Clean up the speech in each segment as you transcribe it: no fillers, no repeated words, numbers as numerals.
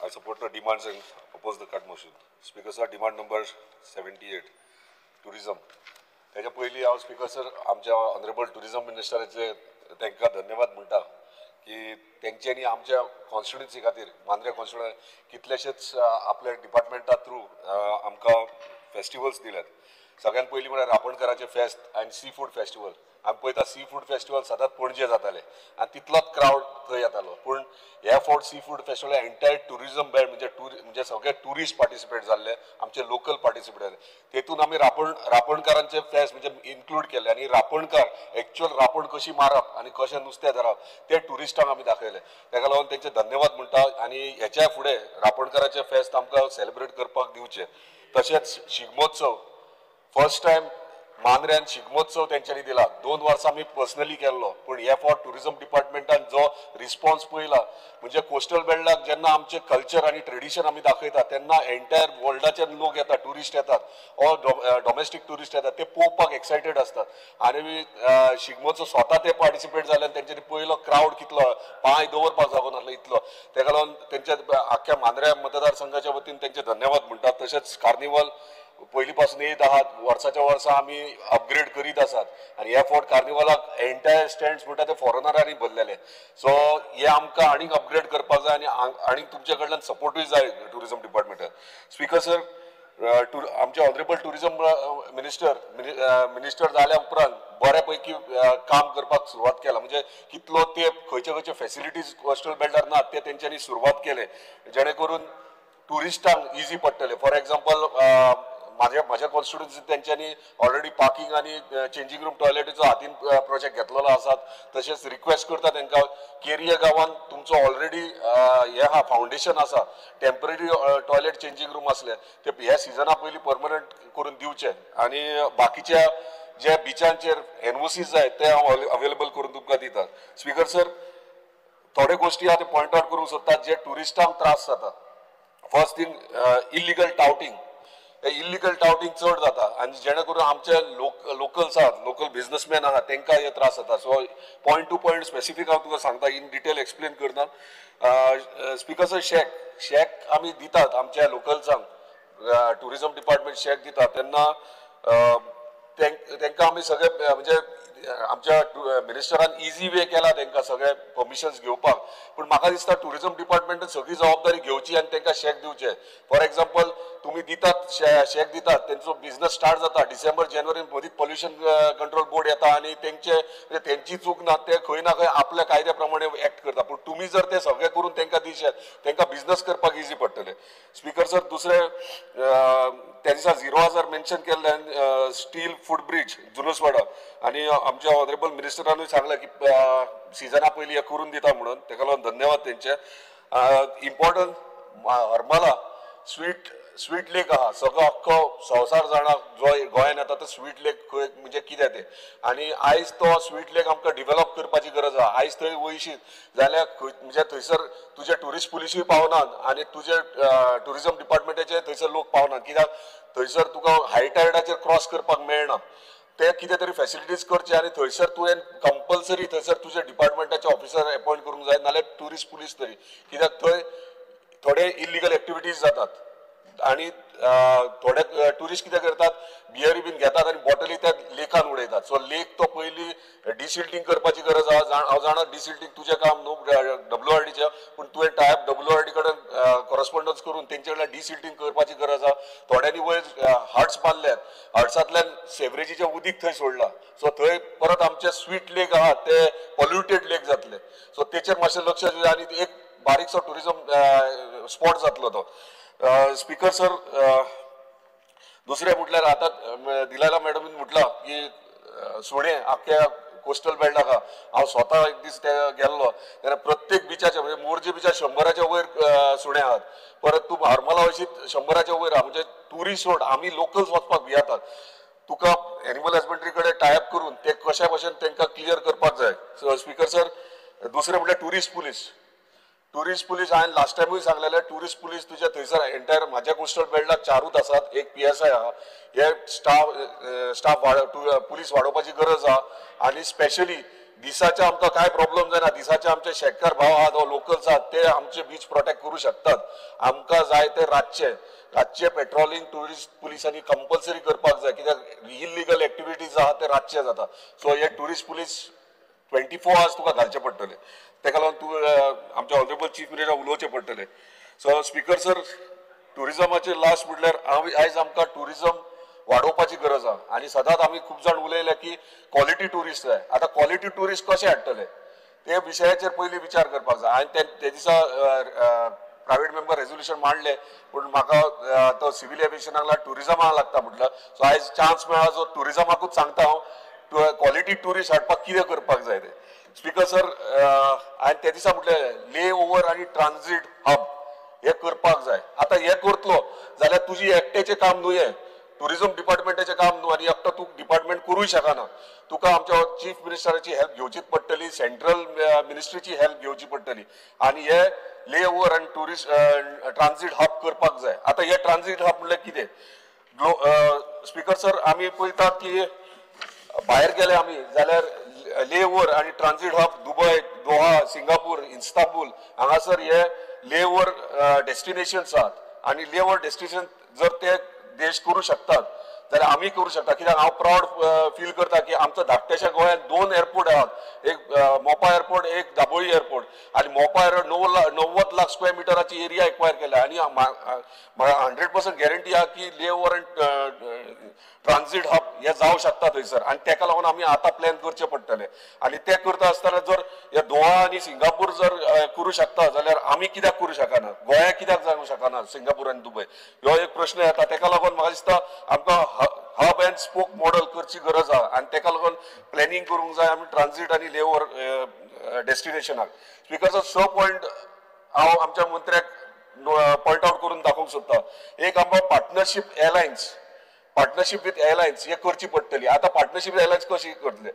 I support the demands and oppose the cut motion. Speaker sir, demand number 78, tourism. त्याच्या पयलीं हांव speaker sir आमच्या honourable tourism मिनिस्टराचे तांकां धन्यवाद म्हणटा की तेंच्यांनी आमच्या कॉन्स्टिट्युन्सी खातीर मांद्रे कॉन्स्टिट्युन्सी कितलेशेच आपल्या डिपार्टमेंटा थ्रू आमकां फेस्टिवल्स दिल्यात. सगळ्यात पयलीं म्हळ्यार रापणकाराचें फेस्त आनी सी फूड फेस्टिवल. आमी पळयता सी फूड फेस्टिवल सदांच पणजे जाताले आनी तितलोच क्रावड थंय येतालो. पूण ह्या फावट sea food festival entire tourism belt म्हणजे सगळे टुरिस्ट पार्टिसिपेट जाल्ले, आमचे लोकल पार्टिसिपेट जाले. तेतून आमी रापणकारांचे फेस्त म्हणजे इन्क्लूड केले आनी रापणकार एक्चुअल रापण कशी मारप आनी कशें नुस्तें धरप ते टुरिस्टांक आमी दाखयले. ताका लागून तेंचे धन्यवाद म्हणटा. आनी हेच्या फुडें रापणकाराचे फेस्त आमकां सेलिब्रेट करपाक दिवचे. तशेंच शिगमोत्सव फर्स्ट टायम मांद्र्यान शिगमोत्सव तेंच्यांनी दिला. 2 वर्सां आमी पर्सनली केल्लो. पूण हे फावट टुरिजम डिपार्टमेंटान जो रिस्पॉन्स पळयला म्हणजे कोस्टल बेल्टाक जेन्ना आमचे कल्चर आनी ट्रेडिशन आमी दाखयता तेन्ना एंटायर वर्ल्डाचे लोक येतात, टुरिस्ट येतात, ऑल डोमेस्टीक टुरिस्ट येतात, ते पळोवपाक एक्सायटेड असतात. आनी शिगमोत्सव स्वता ते पार्टिसिपेट जाले आनी तेंच्यांनी पळयलो क्रावड कितलो, पांय दवरपाक जागो नासलो इतलो. ताका लागून तेंच्या आख्ख्या मांद्र्या मतदारसंघाच्या वतीन तेंचे धन्यवाद म्हणटात. तशेंच कार्निवल पयलीं पासून येत आहात, वर्साच्या वर्सा आमी अपग्रेड करीत आसात आनी ह्या फावट कार्निवलाक एंटायर स्टँड्स म्हणटा ते फॉरेनरांनी भरलेले. सो हे आमकां आनीक अपग्रेड करपाक जाय आनी आनीक तुमचे कडल्यान सपोर्टूय जाय टुरिजम डिपार्टमेंटान. स्पीकर सर, आमचे ऑनरेबल टुरिजम मिनिस्टर जाल्या उपरांत बऱ्या पैकी काम करपाक सुरवात केला. म्हणजे कितलो ते खंयचे फेसिलिटीज कोस्टल बेल्टार नात ते तेंच्यांनी सुरवात केले जेणे करून टुरिस्टांक इजी पडटले. फॉर एक्झाम्पल माझ्या कॉन्स्टिट्युन्सींत तेंच्यांनी ऑलरेडी पार्किंग आनी चेंजिंग रूम टॉयलेटीचो हातीन प्रोजेक्ट घेतलेलो आसा. तशेंच रिक्वेस्ट करता तांकां केरिया गांवांत तुमचो ऑलरेडी हे हा फावंडेशन आसा, टेम्पररी टॉयलेट चेंजिंग रूम आसले ते ह्या सिजना पयलीं परमनंट करून दिवचे. आनी बाकीच्या जे बिचांचेर एनओसीज जाय ते हांव अवेलेबल करून तुमकां दिता. स्पीकर सर, थोडे गोश्टी हांव पॉयंट आउट करूंक सोदता जे टुरिस्टांक त्रास जाता. First thing, illegal touting. Illegal touting चड जाता आनी जेणे करून आमचे लोकल्स आहात, लोकल बिझनेसमॅन आहात तांकां हे त्रास जाता. So point to point specific हांव तुका सांगता, इन डिटेल एक्सप्लेन करना. स्पीकर सर, शेक आमी दितात आमच्या लोकल्सांक, टुरिजम डिपार्टमेंट शेक दिता तेन्ना तांकां आमी सगळे म्हणजे आमच्या मिनिस्टरान इजी वे केला तांकां सगळे परमिशन्स घेवपाक. पूण म्हाका दिसता टुरिजम डिपार्टमेंटान सगळी जबाबदारी घेवची आनी तांकां शेक दिवचे. फॉर एक्झाम्पल तुम्ही दितात शेक दितात, तेंचो बिझनेस स्टार्ट जाता डिसेंबर जानेवारी मदींच पॉल्युशन कंट्रोल बोर्ड येता आनी तेंची चूक ना, ते खंय ना खंय आपल्या कायद्या प्रमाणे एक्ट करता. पूण तुमी जर ते सगळे करून तांकां दिशेत तांकां बिझनेस करपाक इजी पडटले. स्पीकर सर, दुसरे त्या दिसा 0,000 मेन्शन केल्ले स्टील फूड ब्रिज जुनसवाडा आनी आमच्या ऑनरेबल मिनिस्टरानूय सांगलें की सिजना पयलीं हे करून दिता म्हणून. ताका लागून धन्यवाद तेंचे. इम्पॉर्टंट हरमला स्वीट लेक आहा, सगळो अख्खो संवसार जाणा जो गोंयान येता तो स्वीट लेक म्हणजे कितें ते. आनी आयज तो स्वीट लेक आमकां डिवेलप करपाची गरज आहा. आयज थंय वयशीत जाल्यार म्हणजे थंयसर तुजे ट्युरिस्ट पुलिसूय पावनात आनी तुजे टुरिजम डिपार्टमेंटाचे थंयसर लोक पावनात. कित्याक थंयसर तुका हाय टायडाचेर क्रॉस करपाक मेळना. ते कितें तरी फेसिलिटीज करचे आनी थंयसर तुवें कंपल्सरी थंयसर तुजे डिपार्टमेंटाचे ऑफिसर अपॉयंट करूंक जाय, नाल्यार ट्युरिस्ट पुलीस तरी. कित्याक थंय थोडे इल्लिगल एक्टिविटीज जातात आनी थोडे टुरिस्ट कितें करतात, बियरी बीन घेतात आनी बॉटली त्या लेकान उडयतात. सो लेक तो पयलीं डिसिल्टिंग करपाची गरज आहा. हांव जाणा डिसिल्टिंग तुजें काम न्हू WRDचें, पूण तुवें टायप WRD कडेन कॉरस्पॉन्डन्स करून तेंचे कडल्यान डिसिल्टिंग करपाची गरज आहा. थोड्यांनी वयर हट्स बांदल्यात, हट्सांतल्यान सेवरेजीचें उदीक थंय सोडलां. सो थंय परत आमचे स्वीट लेक आहा ते पॉल्युटेड लेक जातले. सो तेचेर मातशें लक्ष दिवचें आनी एक बारीकसो टुरिजम स्पॉट जातलो तो. स्पीकर सर, दुसरे म्हटल्यार आतां दिलाला मॅडमीन म्हटलां की सुणे आख्ख्या कोस्टल बेल्टाक आहा. हांव स्वता एक दीस गेल्लो तेन्ना प्रत्येक बिचाचे म्हणजे मोरजे बिचार 100च्या वयर सुणे आहात. परत तूं हरमला वयशीत 100च्या वयर आहा. म्हणजे ट्युरिस्ट रोड आमी लोकल्स वचपाक भियातात. तुका एनिमल हजबंड्री कडेन टायप करून ते कशा भशेन तांकां क्लियर करपाक जाय. सो स्पीकर सर, दुसरें म्हटल्यार टुरिस्ट पुलीस हांवें लास्ट टायमूय सांगलेलें, टुरिस्ट पुलीस तुज्या थंयसर एंटायर म्हाज्या कोस्टल बेल्टाक 4च आसात. एक PSI आहा. हे स्टाफ पुलीस वाडोवपाची गरज आहा. आनी स्पेशली दिसाचे आमकां काय प्रॉब्लेम जायना, दिसाचे आमचे शेतकार भाव आहात वा लोकल्स आहात ते आमचे बीच प्रोटेक्ट करू शकतात. आमकां जाय ते रातचे पेट्रोलिंग टुरिस्ट पुलिसांनी कंपल्सरी करपाक जाय, कित्याक इल्लीगल एक्टिविटीज आहात ते रातचे जाता. सो हे टुरिस्ट पुलीस 24 hours तुका घालचे पडटले. तेका लागून तूं आमच्या ऑनरेबल चीफ मिनिस्टर उलोवचें पडटलें. सो स्पीकर सर, टुरिजमाचे लास्ट म्हटल्यार आयज आमकां टुरिजम वाडोवपाची गरज आहा. आनी सदांच आमी खूब जाण उलयले की क्वॉलिटी टुरिस्ट जाय. आतां क्वॉलिटी टुरिस्ट कशे हाडटले ते विशयाचेर पयलीं विचार करपाक जाय. हांवें ते दिसा प्रायवेट मेंबर रेझोल्युशन मांडले, पूण म्हाका तो सिव्हिल एव्हिएशनाक टुरिजमाक लागता म्हटलं. सो आयज चान्स मेळ्ळा जो टुरिजमाकूच सांगता हांव क्वॉलिटी टुरिस्ट हाडपाक कितें करपाक जाय ते. स्पीकर सर, हांवें ते दिसा म्हटलें ले ओवर आनी ट्रान्झीट हब हे करपाक जाय. आतां हे करतलो जाल्यार तुजी एकट्याचें काम न्हू हें, टुरिजम डिपार्टमेंटाचें काम न्हू, आनी एकटो तूं डिपार्टमेंट करूंक शकना. तुका आमच्या चीफ मिनिस्टराची हेल्प घेवचीच पडटली, सेंट्रल मिनिस्ट्रीची हेल्प घेवची पडटली, आनी हे ले ओवर आनी टुरिस्ट ट्रान्झीट हब करपाक जाय. आतां हे ट्रान्झीट हब म्हणल्यार कितें? स्पीकर सर, आमी पळयतात की भायर गेले आमी जाल्यार ले ओवर आनी transit hub Dubai, Doha, Singapore, Istanbul हांगासर हे ले ओवर डेस्टिनेशन्स आहात. आनी ले ओवर डेस्टिनेशन जर ते देश करू शकतात जाल्यार आमी करू शकता. कित्याक हांव प्राउड फील करता की आमच्या धाकट्याशा गोंयांत 2 एअरपोर्ट आहात, एक मोपा एअरपोर्ट, एक दाबोळी एअरपोर्ट. आनी मोपा एअरपोर्ट 90 लाख स्क्वेअर मिटराची एरिया एक्वायर केला. आनी म्हाका 100% गॅरंटी आहा की ले ओवर आनी ट्रान्झीट हब हे जावं शकता थंयसर. आनी तेका लागून आमी आतां प्लॅन करचे पडटले. आनी ते करता आसतना जर हे दोहा आनी सिंगापूर जर करूं शकता जाल्यार आमी कित्याक करूं शकना, गोंया कित्याक जावंक शकना सिंगापूर आनी दुबय? ह्यो एक प्रश्न येता. तेका लागून म्हाका दिसता आमकां हब एंड स्पोक मॉडल करची गरज आहा. आनी तेका लागून प्लॅनिंग करूंक जाय आमी ट्रान्झीट आनी ले ओवर डेस्टिनेशनाक. स्पीकर सर, पॉयंट हांव आमच्या मंत्र्याक पॉयंट आउट करून दाखोवंक सोदता. एक आमकां पार्टनरशीप विथ एअरलायन्स हे करची पडटली. आता पार्टनरशीप एअरलायन्स कशी करतले?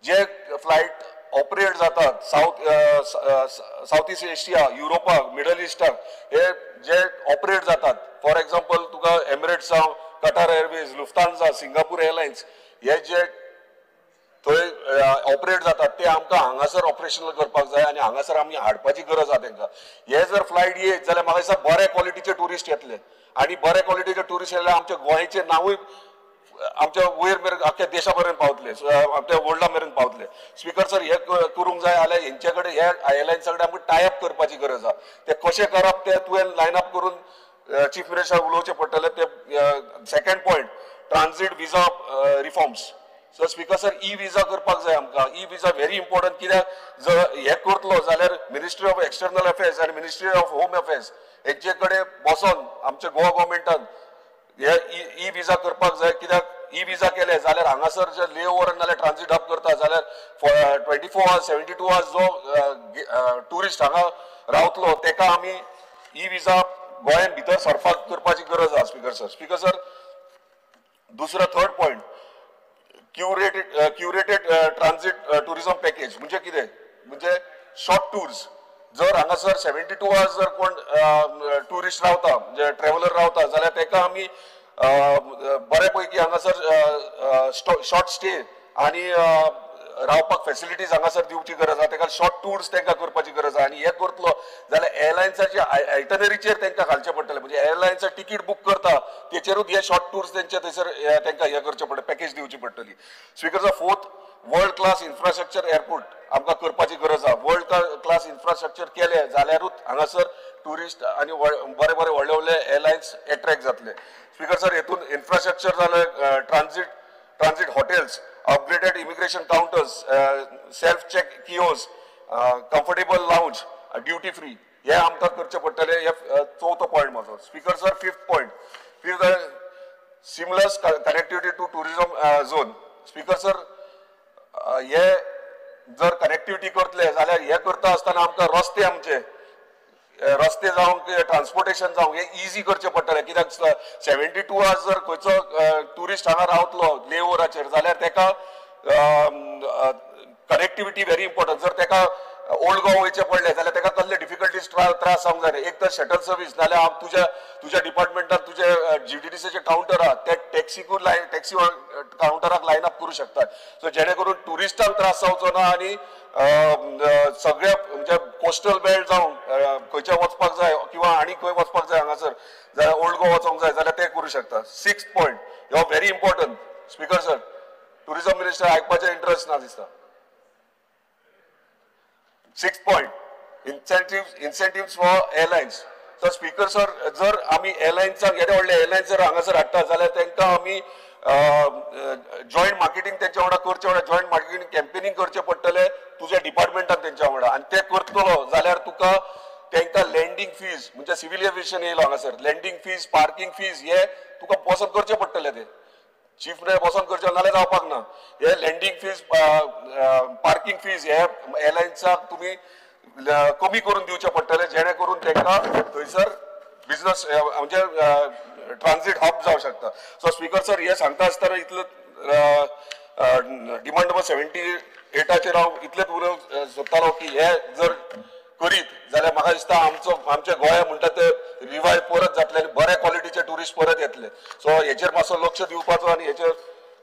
जे फ्लायट ऑपरेट जातात साऊथ ईस्ट एशिया, युरोपाक, मिडल इस्टाक, हे जे ऑपरेट जातात, फॉर एक्झाम्पल तुका एमिरेट्स जावं, कटार एअरवेज, लुफ्तांजा, सिंगापूर एअरलायन्स, हे जे थंय ऑपरेट जातात ते आमकां हांगासर ऑपरेशनल करपाक जाय आनी हांगासर आमी हाडपाची गरज आहा तेंकां. हे जर फ्लायट येत जाल्यार म्हाका दिसता बऱ्या क्वॉलिटीचे टुरिस्ट येतले. आनी बऱ्या क्वॉलिटीचे टुरिस्ट येयल्यार आमच्या गोंयचें नांवूय आमच्या वयर मेरेन आख्ख्या देशा मेरेन पावतले, आमच्या वर्ल्डा मेरेन पावतले. स्पीकर सर, हे करूंक जाय जाल्यार हेंचे कडेन हे एअरलायन्सा कडेन आमकां टायअप करपाची गरज आहा. ते कशें करप ते तुवें लायन अप करून चीफ मिनिस्टर उलोवचें पडटलें. ते second point, transit visa reforms. So speaker sir, e visa करपाक जाय आमकां. E visa very important. कित्याक जर हे करतलो जाल्यार मिनिस्ट्री ऑफ एक्सटर्नल अफेर्स आनी मिनिस्ट्री ऑफ होम अफेर्स हेंचे कडेन बसोन आमच्या गोवा गव्हर्मेंटान हे ई विजा करपाक जाय. कित्याक ई विजा केले जाल्यार हांगासर जे ले ओवर नाल्यार ट्रान्झीट हब करता जाल्यार 24 hours 72 hours जो टुरिस्ट हांगा रावतलो तेका आमी ई विजा गोंयान भितर सरपाक करपाची गरज आहा. स्पीकर सर, दुसरो third point, curated transit tourism package म्हणजे कितें? म्हणजे शॉर्ट टूर्स. जर हांगासर 72 hours जर कोण टुरिस्ट रावता, म्हणजे ट्रॅव्हलर रावता जाल्यार तेका आमी बरे पैकी हांगासर शॉर्ट स्टे आनी रावपाक फॅसिलिटीज हांगासर दिवची गरज आहा. तेका शॉर्ट टूर्स तांकां करपाची गरज आहा. आनी हे करतलो जाल्यार एअरलायन्साच्या आयटनरीचेर तांकां घालचें पडटलें. म्हणजे एअरलायन्सा तिकीट बूक करता तेचेरूच हे शॉर्ट टूर्स तेंचे थंयसर तांकां हे करचें पडटलें, पॅकेज दिवची पडटली. Speaker, fourth, world class infrastructure airport आमकां करपाची गरज आहा. वर्ल्ड क्लास इन्फ्रास्ट्रक्चर केले जाल्यारूच हांगासर टुरिस्ट आनी बरे व्हडले व्हडले एअरलायन्स एट्रॅक्ट जातले. स्पीकर सर, हेतून इन्फ्रास्ट्रक्चर जालें, transit hotels, upgraded immigration counters, self check kiosk, comfortable lounge, duty free, हे आमकां करचे पडटले. हे चवथो पॉयंट म्हाजो. Speaker sir, fifth point, seamless connectivity to tourism zone. Speaker sir, हे जर कनेक्टिविटी करतले जाल्यार हे करता आसतना आमकां रस्ते जावं ट्रान्सपोर्टेशन जावं हे इजी करचे पडटले. कित्याक 72 hours जर खंयचो टुरिस्ट हांगा रावतलो ले ओवराचेर जाल्यार तेका कनेक्टिविटी व्हेरी इम्पॉर्टंट. जर तेका ओल्ड गोवा वयचे पडले जाल्यार ताका कसले डिफिकल्टीज त्रास जावंक जाय एक तर शटल सर्वीस नाल्यार तुज्या डिपार्टमेंटात तुजे जीटीडीसीचे काउंटर आहा ते टॅक्सीकूय टॅक्सी काउंटराक लायन अप करू शकतात सो जेणे करून टुरिस्टांक त्रास जावचो ना आनी सगळे म्हणजे कोस्टल बेल्ट जावं खंयचे वचपाक जाय किंवा आनी खंय वचपाक जाय हांगासर जाल्यार ओल्ड गोवा वचोंक जाय जाल्यार ते करू शकता 6th पॉयंट ह्यो very important speaker sir tourism minister आयकपाचें इंटरेस्ट ना दिसता 6th point incentives for airlines so speaker sir जर आमी एअरलायन्साक येदे व्हडले एअरलायन्स जर हांगासर हाडटा जाल्यार तांकां आमी जॉयंट मार्केटिंग तेंच्या वांगडा करचे वांगडा जॉयंट मार्केटिंग कॅम्पेनिंग करचें पडटलें तुज्या डिपार्टमेंटान तेंच्या वांगडा आनी ते करतलो जाल्यार तुका तांकां लँडींग फीज म्हणजे सिव्हिल एविएशन येयलो हांगासर लँडींग फीज पार्किंग फीज हे तुका पसंत करचे पडटले ते चीफ मिनिस्टर पसंत करचे नाल्यार जावपाक ना हे लँडींग फीज पार्किंग फीज हे एअरलायन्साक तुमी कमी करून दिवचे पडटले जेणे करून तांकां थंयसर बिझनस म्हणजे ट्रान्झिट हब जावं शकता सो स्पीकर सर हे सांगता आसतना इतलो डिमांड नंबर 78चेर हांव इतलेंच उलोवंक सोदतालो की हे जर करीत जाल्यार म्हाका दिसता आमचे गोंया म्हणटा ते रिवायव परत जातले आनी बऱ्या क्वॉलिटीचे ट्युरिस्ट परत येतले सो हेचेर मातसो लक्ष दिवपाचो आनी हेचेर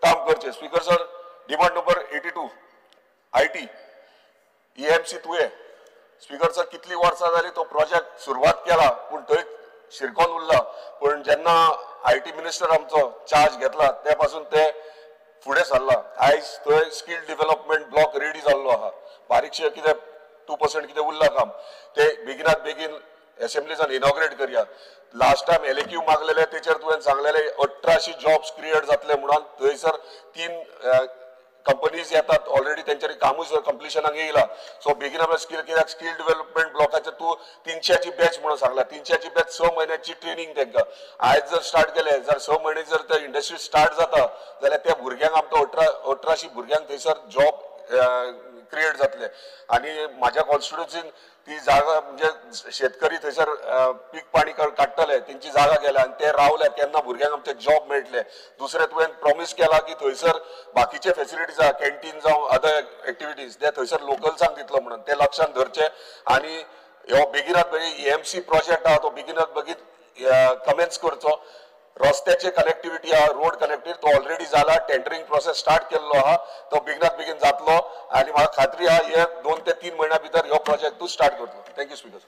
काम करचें speaker sir demand number 82 IT EMC तुये स्पीकर सर कितली वर्सां जाली तो प्रोजेक्ट सुरवात केला पूण थंय शिरकोन उरला पूण जेन्ना IT मिनिस्टर आमचो चार्ज घेतला ते पासून ते फुडें सरला आयज थंय स्कील डेव्हलपमेंट ब्लॉक रेडी जाल्लो आहा बारीकशे कितें 2% कितें उरला काम ते बेगिनात बेगीन असेंब्लीजान इनॉग्रेट करया लास्ट टाइम LAQ मागलेले तेचेर तुवें सांगलेले 1800 जॉब्स क्रिएट जातले म्हणून थंयसर 3 कंपनीज येतात ऑलरेडी तेंच्यानी कामूय कंप्लिशनाक येयला सो बेगिना स्कील कित्याक स्कील डेव्हलपमेंट ब्लॉकाचेर तूं 300ची बॅच म्हणून सांगला 300ची बॅच 6 म्हयन्याची ट्रेनिंग तांकां आयज जर स्टार्ट केले जाल्यार 6 म्हयने जर ते इंडस्ट्री स्टार्ट जाता जाल्यार त्या भुरग्यांक आमकां 1800 भुरग्यांक थंयसर जॉब क्रिएट जातले आनी म्हाज्या कॉन्स्टिट्युन्सीन ती जागा म्हणजे शेतकरी थंयसर पीक पाणी काडटले तेंची जागा गेल्या आनी ते रावले केन्ना भुरग्यांक आमचे जॉब मेळटले दुसरें तुवें प्रॉमिस केला की थंयसर बाकीचे फेसिलिटीज आहा कॅन्टीन जावं अदर एक्टिविटीज ते थंयसर लोकल्सांक दितलो म्हणून ते लक्षांत धरचे आनी ह्यो बेगिनात बेगीन EMC प्रोजेक्ट आहा तो बेगिनात बेगीन कमेन्स करचो रस्त्याचे कनेक्टिविटी आहा रोड कनेक्टिविटी तो ऑलरेडी जाला टेंडरिंग प्रोसेस स्टार्ट केल्लो आहा तो बेगिनात बेगीन जातलो आनी म्हाका खात्री आहा हे 2 ते 3 म्हयन्या भितर ह्यो प्रोजेक्ट तूं स्टार्ट करतलो थँक्यू स्पीकर